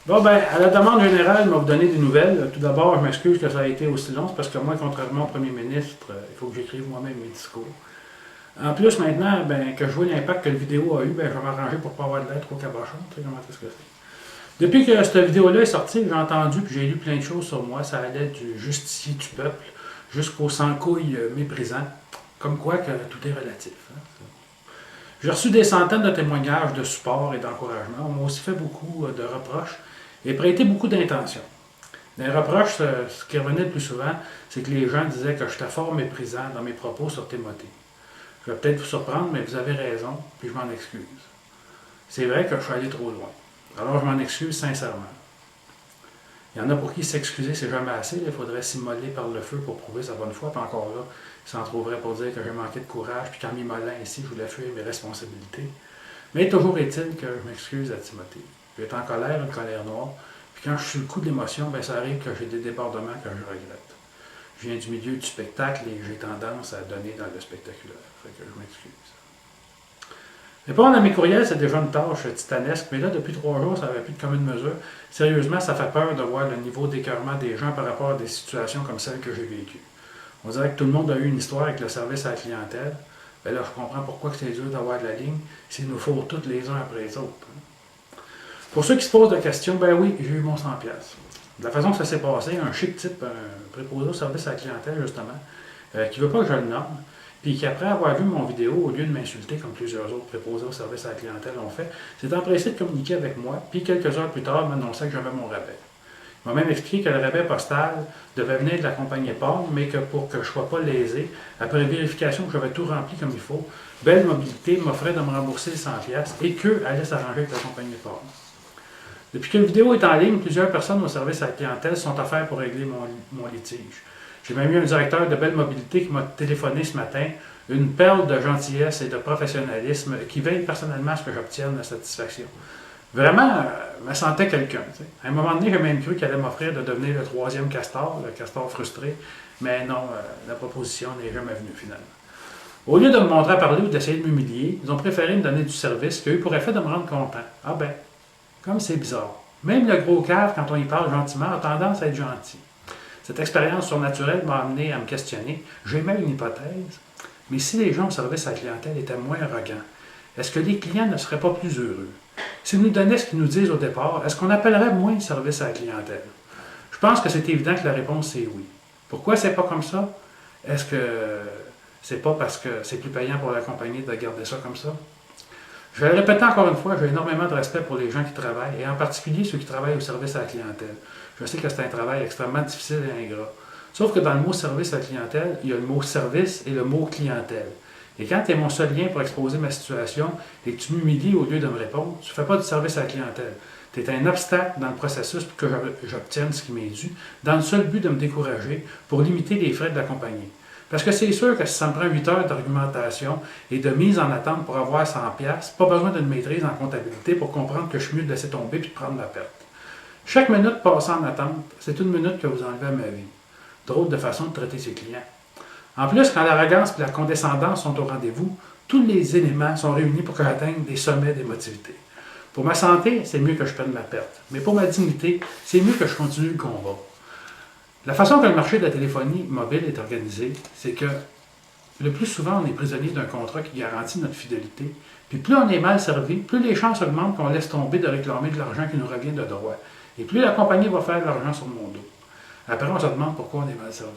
Bon, ben, à la demande générale, il m'a donné des nouvelles. Tout d'abord, je m'excuse que ça a été aussi long, c'est parce que moi, contrairement au premier ministre, il faut que j'écrive moi-même mes discours. En plus, maintenant, ben, que je vois l'impact que la vidéo a eu, ben, je vais m'arranger pour ne pas avoir de lettres au cabochon. Tu sais comment est-ce que c'est. Depuis que cette vidéo-là est sortie, j'ai entendu puis j'ai lu plein de choses sur moi. Ça allait du justicier du peuple jusqu'au sans-couilles méprisant. Comme quoi que tout est relatif. Hein. J'ai reçu des centaines de témoignages de support et d'encouragement. On m'a aussi fait beaucoup de reproches et prêté beaucoup d'intentions. Dans les reproches, ce qui revenait le plus souvent, c'est que les gens disaient que j'étais fort méprisant dans mes propos sur Timothée. Je vais peut-être vous surprendre, mais vous avez raison, puis je m'en excuse. C'est vrai que je suis allé trop loin. Alors je m'en excuse sincèrement. Il y en a pour qui s'excuser, c'est jamais assez. Il faudrait s'immoler par le feu pour prouver sa bonne foi. Puis encore là, il s'en trouverait pour dire que j'ai manqué de courage, puis qu'en m'immolant ainsi, je voulais fuir mes responsabilités. Mais toujours est-il que je m'excuse à Timothée. J'ai été en colère, une colère noire. Puis quand je suis le coup de l'émotion, ben ça arrive que j'ai des débordements que je regrette. Je viens du milieu du spectacle et j'ai tendance à donner dans le spectaculaire. Fait que je m'excuse. Répondre à mes courriels, c'est déjà une tâche titanesque, mais là, depuis 3 jours, ça n'avait plus de commune mesure. Sérieusement, ça fait peur de voir le niveau d'écœurement des gens par rapport à des situations comme celles que j'ai vécues. On dirait que tout le monde a eu une histoire avec le service à la clientèle. Ben là, je comprends pourquoi c'est dur d'avoir de la ligne, s'il nous faut toutes les uns après les autres. Pour ceux qui se posent la question, ben oui, j'ai eu mon 100$. De la façon que ça s'est passé, un chic type, un préposé au service à la clientèle, justement, qui ne veut pas que je le nomme, puis qu'après avoir vu mon vidéo, au lieu de m'insulter comme plusieurs autres préposés au service à la clientèle l'ont fait, s'est empressé de communiquer avec moi, puis quelques heures plus tard, m'annonçait que j'avais mon rabais. Il m'a même expliqué que le rabais postal devait venir de la compagnie Palm, mais que pour que je ne sois pas lésé, après vérification que j'avais tout rempli comme il faut, Belle Mobilité m'offrait de me rembourser les 100$ et qu'eux allaient s'arranger avec la compagnie Palm. Depuis que la vidéo est en ligne, plusieurs personnes au service à la clientèle sont offertes pour régler mon litige. J'ai même eu un directeur de Belle Mobilité qui m'a téléphoné ce matin, une perle de gentillesse et de professionnalisme qui veille personnellement à ce que j'obtienne la satisfaction. Vraiment, je me sentais quelqu'un. À un moment donné, j'ai même cru qu'il allait m'offrir de devenir le troisième castor, le castor frustré, mais non, la proposition n'est jamais venue finalement. Au lieu de me montrer à parler ou d'essayer de m'humilier, ils ont préféré me donner du service qui a eu pour effet de me rendre content. Ah ben, comme c'est bizarre. Même le gros cave, quand on y parle gentiment, a tendance à être gentil. Cette expérience surnaturelle m'a amené à me questionner. J'émets une hypothèse. Mais si les gens au service à la clientèle étaient moins arrogants, est-ce que les clients ne seraient pas plus heureux? S'ils nous donnaient ce qu'ils nous disent au départ, est-ce qu'on appellerait moins le service à la clientèle? Je pense que c'est évident que la réponse c'est oui. Pourquoi c'est pas comme ça? Est-ce que c'est pas parce que c'est plus payant pour la compagnie de garder ça comme ça? Je vais le répéter encore une fois, j'ai énormément de respect pour les gens qui travaillent, et en particulier ceux qui travaillent au service à la clientèle. Je sais que c'est un travail extrêmement difficile et ingrat. Sauf que dans le mot service à la clientèle, il y a le mot service et le mot clientèle. Et quand tu es mon seul lien pour exposer ma situation et que tu m'humilies au lieu de me répondre, tu ne fais pas du service à la clientèle. Tu es un obstacle dans le processus pour que j'obtienne ce qui m'est dû, dans le seul but de me décourager pour limiter les frais de la compagnie. Parce que c'est sûr que si ça me prend 8 heures d'argumentation et de mise en attente pour avoir 100$, pas besoin d'une maîtrise en comptabilité pour comprendre que je suis mieux de laisser tomber puis de prendre la perte. Chaque minute passée en attente, c'est une minute que vous enlevez à ma vie. Drôle de façon de traiter ses clients. En plus, quand l'arrogance et la condescendance sont au rendez-vous, tous les éléments sont réunis pour que j'atteigne des sommets d'émotivité. Pour ma santé, c'est mieux que je prenne la perte. Mais pour ma dignité, c'est mieux que je continue le combat. La façon que le marché de la téléphonie mobile est organisé, c'est que le plus souvent, on est prisonnier d'un contrat qui garantit notre fidélité. Puis plus on est mal servi, plus les chances augmentent qu'on laisse tomber de réclamer de l'argent qui nous revient de droit. Et plus la compagnie va faire de l'argent sur mon dos. Après, on se demande pourquoi on est mal servi.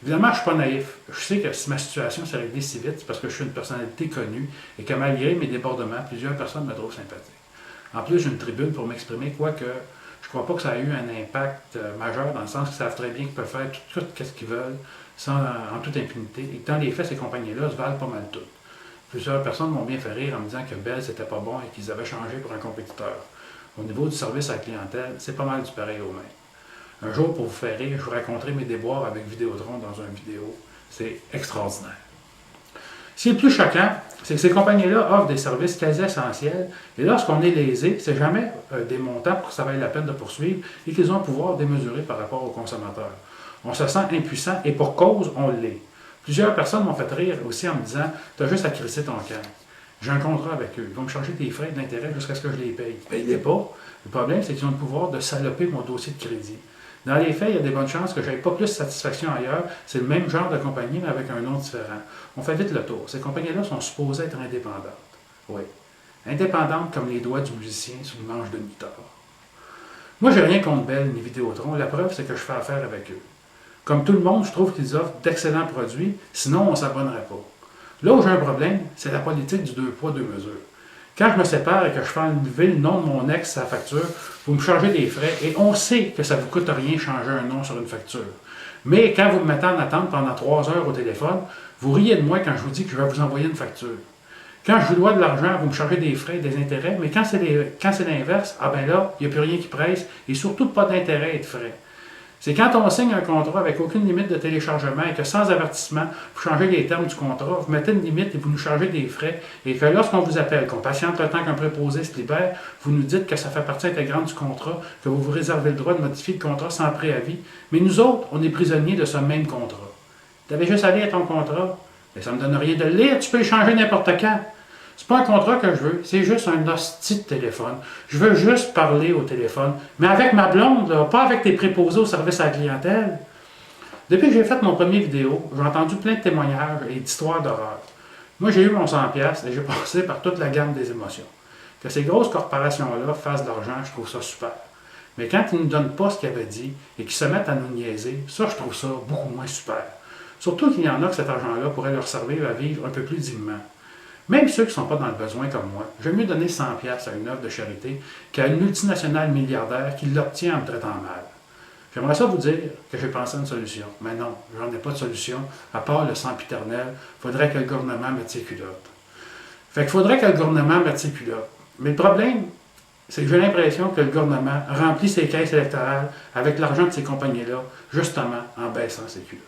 Évidemment, je ne suis pas naïf. Je sais que si ma situation s'est réglée si vite, c'est parce que je suis une personnalité connue et que malgré mes débordements, plusieurs personnes me trouvent sympathique. En plus, j'ai une tribune pour m'exprimer, quoique je ne crois pas que ça a eu un impact majeur dans le sens qu'ils savent très bien qu'ils peuvent faire tout ce qu'ils veulent en toute impunité. Et dans les faits, ces compagnies-là se valent pas mal toutes. Plusieurs personnes m'ont bien fait rire en me disant que Bell, c'était pas bon et qu'ils avaient changé pour un compétiteur. Au niveau du service à la clientèle, c'est pas mal du pareil au même. Un jour, pour vous faire rire, je vous raconterai mes déboires avec Vidéotron dans une vidéo. C'est extraordinaire. Ce qui est le plus choquant, c'est que ces compagnies-là offrent des services quasi essentiels, et lorsqu'on est lésé, c'est jamais des montants pour que ça vaille la peine de poursuivre, et qu'ils ont un pouvoir démesuré par rapport aux consommateurs. On se sent impuissant, et pour cause, on l'est. Plusieurs personnes m'ont fait rire aussi en me disant « T'as juste à crisser ton camp. J'ai un contrat avec eux. Ils vont me charger des frais d'intérêt jusqu'à ce que je les paye. Paye-les pas. Le problème, c'est qu'ils ont le pouvoir de saloper mon dossier de crédit. Dans les faits, il y a des bonnes chances que je n'aie pas plus de satisfaction ailleurs. C'est le même genre de compagnie, mais avec un nom différent. On fait vite le tour. Ces compagnies-là sont supposées être indépendantes. Oui. Indépendantes comme les doigts du musicien sous le manche de guitare. Moi, j'ai rien contre Bell ni Vidéotron. La preuve, c'est que je fais affaire avec eux. Comme tout le monde, je trouve qu'ils offrent d'excellents produits, sinon on ne s'abonnerait pas. Là où j'ai un problème, c'est la politique du deux poids, deux mesures. Quand je me sépare et que je fais enlever le nom de mon ex à la facture, vous me chargez des frais et on sait que ça ne vous coûte rien changer un nom sur une facture. Mais quand vous me mettez en attente pendant 3 heures au téléphone, vous riez de moi quand je vous dis que je vais vous envoyer une facture. Quand je vous dois de l'argent, vous me chargez des frais, des intérêts, mais quand c'est l'inverse, ah ben là, il n'y a plus rien qui presse et surtout pas d'intérêt et de frais. C'est quand on signe un contrat avec aucune limite de téléchargement et que sans avertissement, vous changez les termes du contrat, vous mettez une limite et vous nous chargez des frais, et que lorsqu'on vous appelle, qu'on patiente le temps qu'un préposé se libère, vous nous dites que ça fait partie intégrante du contrat, que vous vous réservez le droit de modifier le contrat sans préavis. Mais nous autres, on est prisonniers de ce même contrat. Tu avais juste à lire ton contrat. Mais ça ne me donne rien de le lire, tu peux le changer n'importe quand. C'est pas un contrat que je veux, c'est juste un hostie de téléphone. Je veux juste parler au téléphone, mais avec ma blonde, là, pas avec tes préposés au service à la clientèle. Depuis que j'ai fait mon premier vidéo, j'ai entendu plein de témoignages et d'histoires d'horreur. Moi, j'ai eu mon 100$ et j'ai passé par toute la gamme des émotions. Que ces grosses corporations-là fassent de l'argent, je trouve ça super. Mais quand ils ne nous donnent pas ce qu'ils avaient dit et qu'ils se mettent à nous niaiser, ça, je trouve ça beaucoup moins super. Surtout qu'il y en a que cet argent-là pourrait leur servir à vivre un peu plus dignement. Même ceux qui ne sont pas dans le besoin comme moi, j'aime mieux donner 100$ à une œuvre de charité qu'à une multinationale milliardaire qui l'obtient en me traitant mal. J'aimerais ça vous dire que j'ai pensé à une solution, mais non, j'en ai pas de solution, à part le sempiternel, il faudrait que le gouvernement mette ses culottes. Fait qu'il faudrait que le gouvernement mette ses culottes. Mais le problème, c'est que j'ai l'impression que le gouvernement remplit ses caisses électorales avec l'argent de ces compagnies-là, justement en baissant ses culottes.